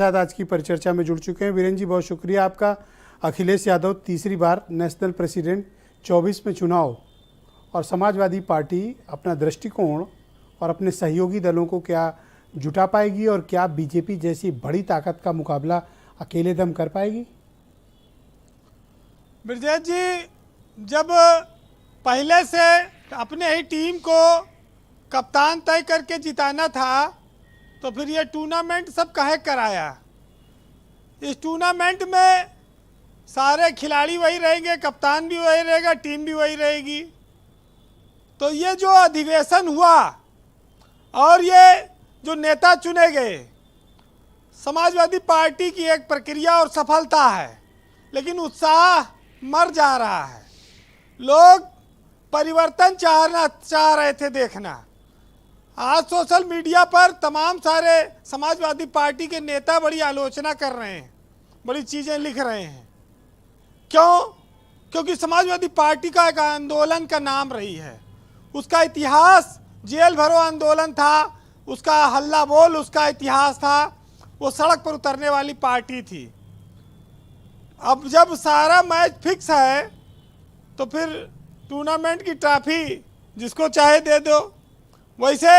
साथ आज की परिचर्चा में जुड़ चुके हैं। वीरेंद्र जी, बहुत शुक्रिया आपका। अखिलेश यादव तीसरी बार नेशनल प्रेसिडेंट 24 में चुनाव, और समाजवादी पार्टी अपना दृष्टिकोण और अपने सहयोगी दलों को क्या जुटा पाएगी और क्या बीजेपी जैसी बड़ी ताकत का मुकाबला अकेले दम कर पाएगी? ब्रजेश जी, जब पहले से अपने ही टीम को कप्तान तय करके जिताना था तो फिर ये टूर्नामेंट सब काहे कराया? इस टूर्नामेंट में सारे खिलाड़ी वही रहेंगे, कप्तान भी वही रहेगा, टीम भी वही रहेगी। तो ये जो अधिवेशन हुआ और ये जो नेता चुने गए, समाजवादी पार्टी की एक प्रक्रिया और सफलता है, लेकिन उत्साह मर जा रहा है। लोग परिवर्तन चाह रहे थे देखना। आज सोशल मीडिया पर तमाम सारे समाजवादी पार्टी के नेता बड़ी आलोचना कर रहे हैं, बड़ी चीज़ें लिख रहे हैं। क्यों? क्योंकि समाजवादी पार्टी का एक आंदोलन का नाम रही है। उसका इतिहास जेल भरो आंदोलन था, उसका हल्ला बोल उसका इतिहास था। वो सड़क पर उतरने वाली पार्टी थी। अब जब सारा मैच फिक्स है तो फिर टूर्नामेंट की ट्रॉफी जिसको चाहे दे दो। वैसे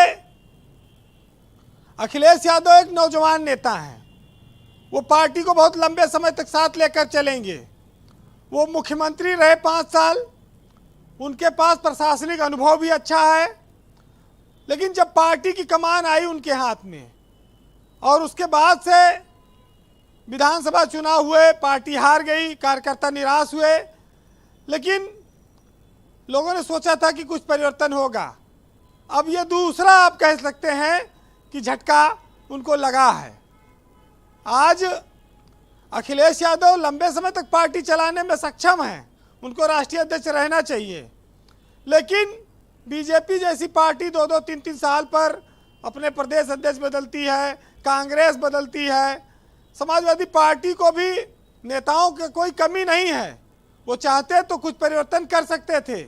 अखिलेश यादव एक नौजवान नेता हैं, वो पार्टी को बहुत लंबे समय तक साथ लेकर चलेंगे। वो मुख्यमंत्री रहे 5 साल, उनके पास प्रशासनिक अनुभव भी अच्छा है। लेकिन जब पार्टी की कमान आई उनके हाथ में और उसके बाद से विधानसभा चुनाव हुए, पार्टी हार गई, कार्यकर्ता निराश हुए। लेकिन लोगों ने सोचा था कि कुछ परिवर्तन होगा। अब ये दूसरा आप कह सकते हैं कि झटका उनको लगा है। आज अखिलेश यादव लंबे समय तक पार्टी चलाने में सक्षम हैं, उनको राष्ट्रीय अध्यक्ष रहना चाहिए। लेकिन बीजेपी जैसी पार्टी 2-2, 3-3 साल पर अपने प्रदेश अध्यक्ष बदलती है, कांग्रेस बदलती है। समाजवादी पार्टी को भी नेताओं की कोई कमी नहीं है, वो चाहते तो कुछ परिवर्तन कर सकते थे।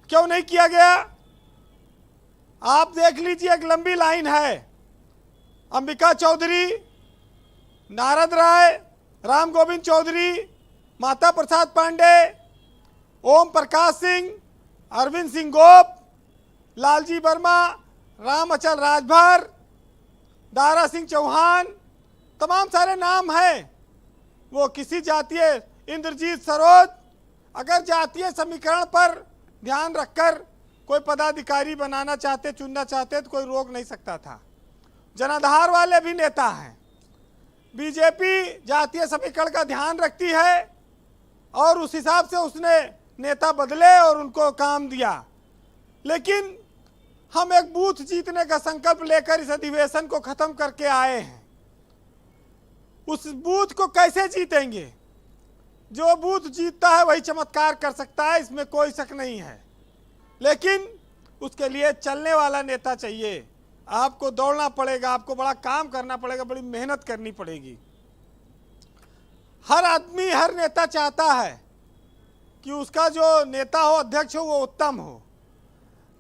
क्यों नहीं किया गया? आप देख लीजिए, एक लंबी लाइन है। अंबिका चौधरी, नारद राय, राम गोविंद चौधरी, माता प्रसाद पांडे, ओम प्रकाश सिंह, अरविंद सिंह गोप, लालजी वर्मा, राम अचल राजभर, दारा सिंह चौहान, तमाम सारे नाम हैं। वो किसी जातीय, इंद्रजीत सरोज, अगर जातीय समीकरण पर ध्यान रखकर कोई पदाधिकारी बनाना चाहते, चुनना चाहते तो कोई रोक नहीं सकता था। जनाधार वाले भी नेता हैं। बीजेपी जातीय समीकरण का ध्यान रखती है और उस हिसाब से उसने नेता बदले और उनको काम दिया। लेकिन हम एक बूथ जीतने का संकल्प लेकर इस अधिवेशन को खत्म करके आए हैं। उस बूथ को कैसे जीतेंगे? जो बूथ जीतता है वही चमत्कार कर सकता है, इसमें कोई शक नहीं है। लेकिन उसके लिए चलने वाला नेता चाहिए। आपको दौड़ना पड़ेगा, आपको बड़ा काम करना पड़ेगा, बड़ी मेहनत करनी पड़ेगी। हर आदमी, हर नेता चाहता है कि उसका जो नेता हो, अध्यक्ष हो, वो उत्तम हो।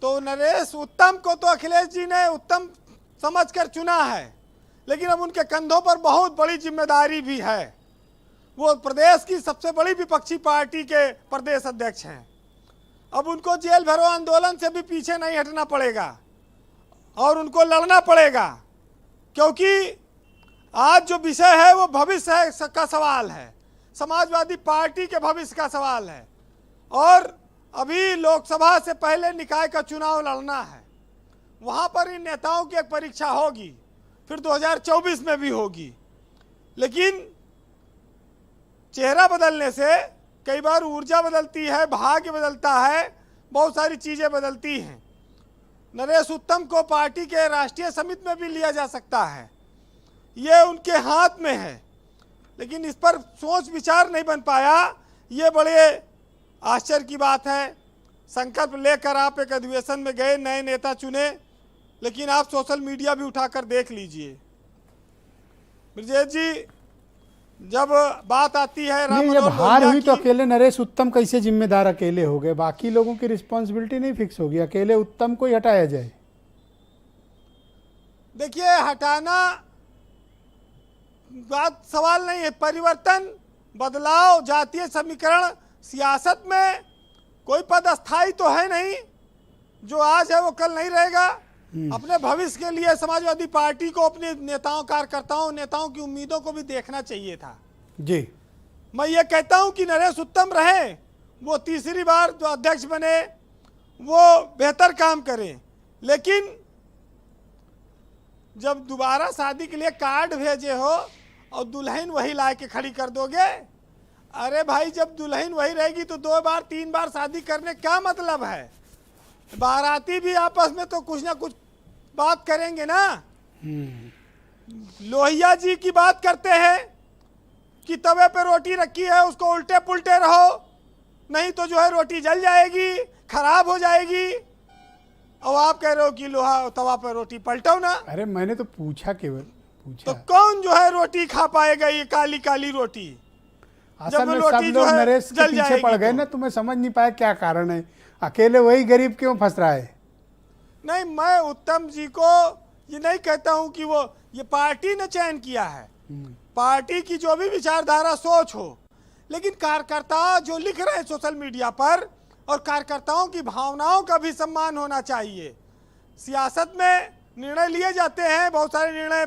तो नरेश उत्तम को तो अखिलेश जी ने उत्तम समझकर चुना है, लेकिन अब उनके कंधों पर बहुत बड़ी जिम्मेदारी भी है। वो प्रदेश की सबसे बड़ी विपक्षी पार्टी के प्रदेश अध्यक्ष हैं। अब उनको जेल भरो आंदोलन से भी पीछे नहीं हटना पड़ेगा और उनको लड़ना पड़ेगा, क्योंकि आज जो विषय है वो भविष्य का सवाल है, समाजवादी पार्टी के भविष्य का सवाल है। और अभी लोकसभा से पहले निकाय का चुनाव लड़ना है, वहाँ पर इन नेताओं की एक परीक्षा होगी, फिर 2024 में भी होगी। लेकिन चेहरा बदलने से कई बार ऊर्जा बदलती है, भाग्य बदलता है, बहुत सारी चीज़ें बदलती हैं। नरेश उत्तम को पार्टी के राष्ट्रीय समिति में भी लिया जा सकता है, ये उनके हाथ में है। लेकिन इस पर सोच विचार नहीं बन पाया, ये बड़े आश्चर्य की बात है। संकल्प लेकर आप एक अधिवेशन में गए, नए नेता चुने, लेकिन आप सोशल मीडिया भी उठाकर देख लीजिए। ब्रजेश जी, जब बात आती है नहीं, जब हार हुई तो अकेले नरेश उत्तम कैसे जिम्मेदार अकेले हो गए? बाकी लोगों की रिस्पॉन्सिबिलिटी नहीं फिक्स होगी, अकेले उत्तम को ही हटाया जाए? देखिए, हटाना बात सवाल नहीं है। परिवर्तन, बदलाव, जातीय समीकरण, सियासत में कोई पद अस्थायी तो है नहीं। जो आज है वो कल नहीं रहेगा। अपने भविष्य के लिए समाजवादी पार्टी को अपने नेताओं, कार्यकर्ताओं, नेताओं की उम्मीदों को भी देखना चाहिए था। जी, मैं ये कहता हूं कि नरेश उत्तम रहे, वो तीसरी बार जो अध्यक्ष बने वो बेहतर काम करें, लेकिन जब दोबारा शादी के लिए कार्ड भेजे हो और दुल्हन वही ला के खड़ी कर दोगे, अरे भाई जब दुल्हन वही रहेगी तो 2 बार 3 बार शादी करने क्या मतलब है? बाराती भी आपस में तो कुछ ना कुछ बात करेंगे ना। लोहिया जी की बात करते हैं कि तवे पे रोटी रखी है उसको उल्टे पुल्टे रहो, नहीं तो जो है रोटी जल जाएगी, खराब हो जाएगी। और आप कह रहे हो कि लोहा तवा पे रोटी पलटो ना। अरे मैंने तो पूछा, केवल पूछा। तो कौन जो है रोटी खा पाएगा ये काली काली रोटी? असल में सब लोग नरेश के पीछे पड़ गए ना, तुम्हें समझ नहीं पाया क्या कारण है, अकेले वही गरीब क्यों फंस रहा है? नहीं, मैं उत्तम जी को ये नहीं कहता हूं कि वो, ये पार्टी ने चयन किया है, पार्टी की जो भी विचारधारा सोच हो, लेकिन कार्यकर्ता जो लिख रहे हैं सोशल मीडिया पर, और कार्यकर्ताओं की भावनाओं का भी सम्मान होना चाहिए। सियासत में निर्णय लिए जाते हैं, बहुत सारे निर्णय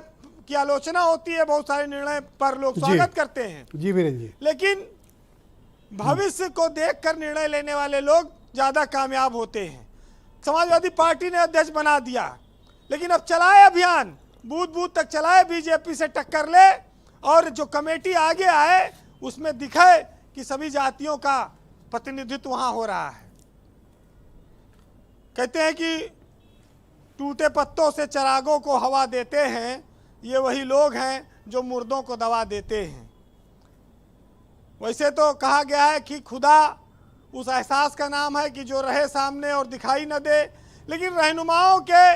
की आलोचना होती है, बहुत सारे निर्णय पर लोग स्वागत करते हैं। जी वीरेंद्र जी, लेकिन भविष्य को देखकर निर्णय लेने वाले लोग ज्यादा कामयाब होते हैं। समाजवादी पार्टी ने अध्यक्ष बना दिया, लेकिन अब चलाए अभियान, बूथ बूथ तक चलाए, बीजेपी से टक्कर ले, और जो कमेटी आगे आए उसमें दिखे कि सभी जातियों का प्रतिनिधित्व वहां हो रहा है। कहते हैं कि टूटे पत्तों से चरागों को हवा देते हैं, ये वही लोग हैं जो मुर्दों को दवा देते हैं। वैसे तो कहा गया है कि खुदा उस एहसास का नाम है कि जो रहे सामने और दिखाई न दे, लेकिन रहनुमाओं के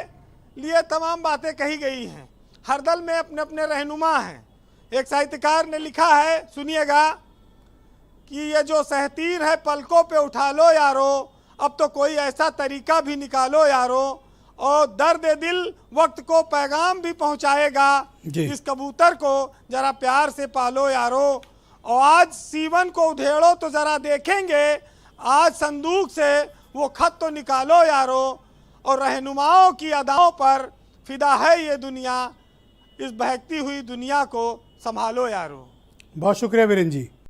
लिए तमाम बातें कही गई हैं। हर दल में अपने अपने रहनुमा हैं। एक साहित्यकार ने लिखा है, सुनिएगा, कि ये जो सहतीर है पलकों पे उठा लो यारो, अब तो कोई ऐसा तरीका भी निकालो यारो, और दर्द दिल वक्त को पैगाम भी पहुंचाएगा, इस कबूतर को जरा प्यार से पालो यारो। और आज सीवन को उधेड़ो तो जरा देखेंगे, आज संदूक से वो खत तो निकालो यारो, और रहनुमाओं की अदाओं पर फिदा है ये दुनिया, इस बहकती हुई दुनिया को संभालो यारो। बहुत शुक्रिया वीरेंद्र जी।